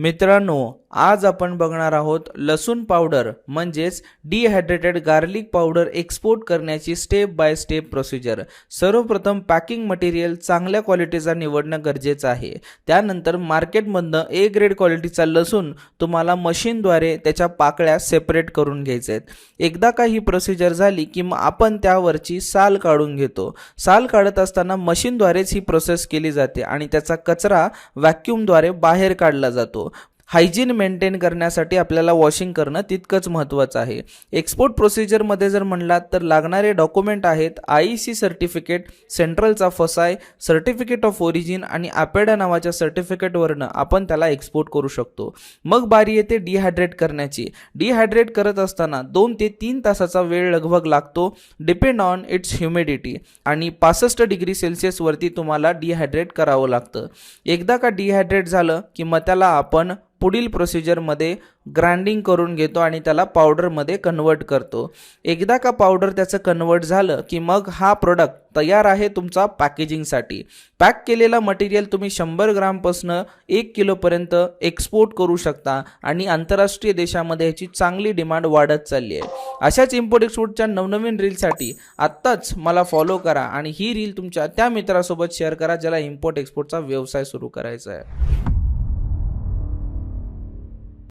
मित्रांनो, आज आपण बघणार आहोत लसूण पावडर म्हणजेच डिहायड्रेटेड गार्लिक पावडर एक्सपोर्ट करण्याची स्टेप बाय स्टेप प्रोसिजर। सर्वप्रथम पॅकिंग मटेरियल चांगल्या क्वालिटीचा निवडणं गरजेचं आहे। त्यानंतर मार्केटमधनं ए ग्रेड क्वालिटीचा लसूण तुम्हाला मशीनद्वारे त्याच्या पाकळ्या सेपरेट करून घ्यायचे आहेत। एकदा का ही प्रोसिजर झाली की मग आपण त्यावरची साल काढून घेतो। साल काढत असताना मशीनद्वारेच ही प्रोसेस केली जाते आणि त्याचा कचरा व्हॅक्यूमद्वारे बाहेर काढला जातो। हायजीन मेंटेन करण्यासाठी आपल्याला वॉशिंग करणं तितकंच महत्त्वाचं आहे। एक्सपोर्ट प्रोसिजरमध्ये जर म्हणलात तर लागणारे डॉक्युमेंट आहेत IEC सर्टिफिकेट, सेंट्रलचा फसाय, सर्टिफिकेट ऑफ ओरिजिन आणि APEDA नावाच्या सर्टिफिकेटवरनं आपण त्याला एक्सपोर्ट करू शकतो। मग बारी येते डिहायड्रेट करण्याची। डिहायड्रेट करत असताना 2 ते 3 तासाचा वेळ लगभग लागतो, डिपेंड ऑन इट्स ह्युमिडिटी आणि 65 डिग्री सेल्सिअस वरती तुम्हाला डिहायड्रेट करावं लागतं। एकदा का डिहायड्रेट झालं की मग त्याला आपण पुढील प्रोसिजरमध्ये ग्राइंडिंग करून घेतो आणि त्याला पावडरमध्ये कन्वर्ट करतो। एकदा का पावडर त्याचं कन्वर्ट झालं की मग हा प्रोडक्ट तयार आहे तुमचा पॅकेजिंगसाठी। पॅक केलेला मटेरियल तुम्ही 100 ग्रामपासून 1 किलोपर्यंत एक्सपोर्ट करू शकता आणि आंतरराष्ट्रीय देशामध्ये याची चांगली डिमांड वाढत चालली आहे। अशाच इम्पोर्ट एक्सपोर्टच्या नवनवीन रीलसाठी आत्ताच मला फॉलो करा आणि ही रील तुमच्या त्या मित्रासोबत शेअर करा ज्याला इम्पोर्ट एक्सपोर्टचा व्यवसाय सुरू करायचा आहे।